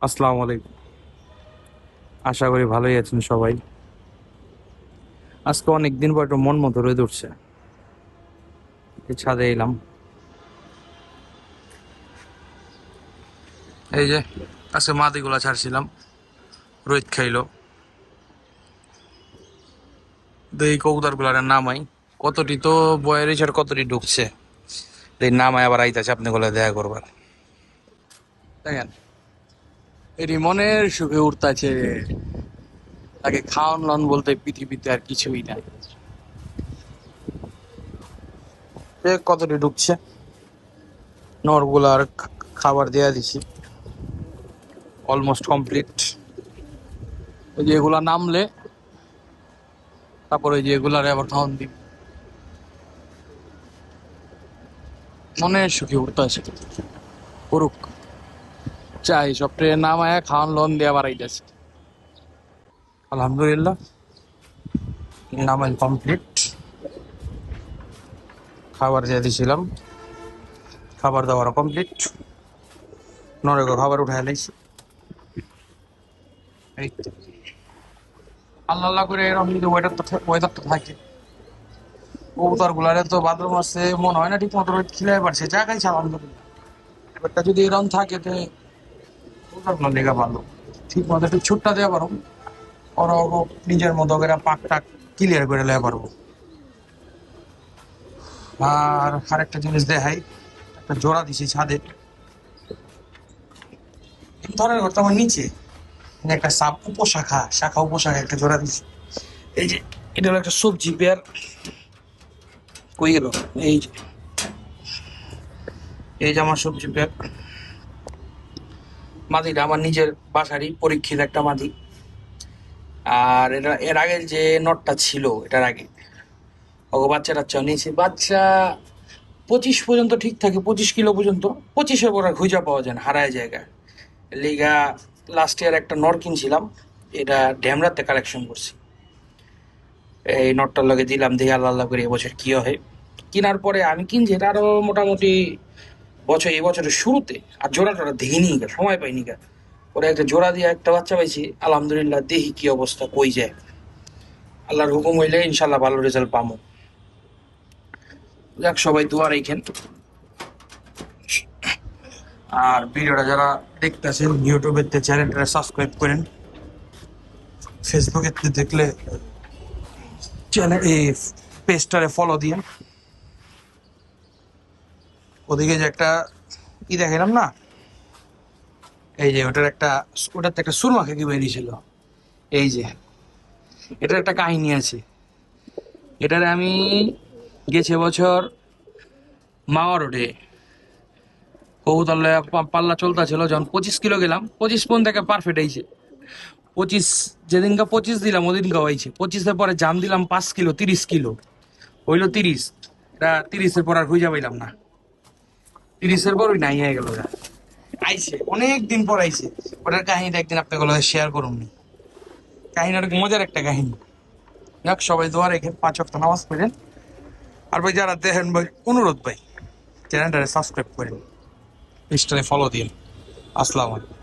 আসসালামু আলাইকুম। আশা করি ভালোই আছেন সবাই। আজকে অনেক দিন পর একটু মন মতো রোদ উঠছে, এই ছাদে এলাম। এই যে আজকে মাদিগুলা ছাড়ছিলাম, রোদ খাইলো। এই কবুতর গুলার নামাই, কতটি তো বয়ের আর কতটি ঢুকছে। এই নামাই আবার আইতাছে আপনি গুলা দেখা করবার। দেখেন, এটি মনের সুখে উঠতাছে। তাকে খাওয়ান লন বলতে পৃথিবীতে আর কিছুই নাই। কতটি ঢুকছে, নরগুলার খাবার দেয়া দিছি, অলমোস্ট কমপ্লিট। ওই যে এগুলা নামলে তারপরে ওই যে এগুলারে আবার খাওয়ান দিই। মনে সুখী উঠতে আছে, করুক। চাই সব ট্রেন নামায় খাওয়ান লোন দিয়ে বাড়াইতেছে। আলহামদুলিল্লাহ, নামাই কমপ্লিট। খাবার দিয়ে দিয়েছিলাম, খাবার দাবার কমপ্লিট। নরেগো খাবার উঠাই লাইছি। এই তো। আল্লাহ আল্লাহ করে এরকম যদি ওয়েদারটা থাকে, কবুতর গুলারে তো ভাদ্র মাসে মনে হয় না ঠিক মতো রোদ খিলাই পারছে, যা খাইছে আলহামদুলিল্লাহ। এবারটা যদি এরকম থাকে তো কবুতর গুলো লেগা ভালো, ঠিক মতো একটু ছুটটা দেওয়া পারো। ওরা নিজের মতো করে পাক টাক ক্লিয়ার করে লেওয়া পারবো। আর আরেকটা জিনিস দেখাই, একটা জোড়া দিছি ছাদে। ধরেন ঘরটা আমার নিচে, একটা সাব উপশাখা শাখা উপশাখা একটা জোড়া দিছি। এই যে এটা হলো একটা সবজি পেয়ার। কই গেল? এই যে, এই যে আমার সবজি পেয়ার। মাদিটা আমার নিজের বাসারই পরীক্ষিত একটা মাদি। আর এটা এর আগে যে নটটা ছিল, এটার আগে ওকে বাচ্চা টাচ্চা নিয়েছি। বাচ্চা 25 পর্যন্ত ঠিক থাকে, 25 কিলো পর্যন্ত। 25-এর পর আর খুঁজা পাওয়া যায় না, হারায় জায়গায়। লিগা লাস্ট ইয়ার একটা নর কিনছিলাম, এটা ড্যামরাতে কালেকশন করছি। এই নটটার লগে দিলাম, দেখি আল্লাহ আল্লাহ করে এবছর কি হয়। কেনার পরে আমি কিনছি এটা আরো মোটামুটি এই বছরের শুরুতে। আর জোড়া টোড়া দেখিনি গা, সময় পাইনি গা। ওরা একটা জোড়া দিয়ে একটা বাচ্চা পাইছি, আলহামদুলিল্লাহ। দেখি কি অবস্থা, কই যায়। আল্লাহর হুকুম হইলে ইনশাল্লাহ ভালো রেজাল্ট পাবো। যাক, সবাই দোয়া রেখেন। আর ভিডিওটা যারা দেখতেছেন ইউটিউবের চ্যানেলটা সাবস্ক্রাইব করেন। ফেসবুকে দেখলে চ্যানেল এই পেজটারে ফলো দিয়ে। ওদিকে যে একটা দেখালাম না, এই যে ওটাতে একটা সুরমা খেকি বেরিয়েছিল। এই যে এটার একটা কাহিনী আছে। এটারে আমি গেছে বছর মাওয়া রোডে কবুতর লয়া পাল্লা চলতা ছিল, যখন 25 কিলো গেলাম, 25 থেকে পারফেক্ট আইছে। 25, যেদিনকে 25 দিলাম ওদিনকে হয়েছে 25-এর পরে জাম দিলাম 5 কিলো, 30 কিলো হইলো 30। এটা 30-এর পর আর খুঁজে পাইলাম না। 30-এর পর ওই নাই হয়ে গেল। আইছে অনেক দিন পর আইছে। ওটার কাহিনীটা একদিন আপনাকে শেয়ার করুন। কাহিনী অনেক মজার একটা কাহিনী। যাক, সবাই দোয়া রেখে 5 ওয়াক্ত নামাজ পড়েন। আর ভাই যারা দেখেন ভাই, অনুরোধ ভাই, চ্যানেলটারে সাবস্ক্রাইব করেন, পেজটারে ফলো দিন। আসসালামু আলাইকুম।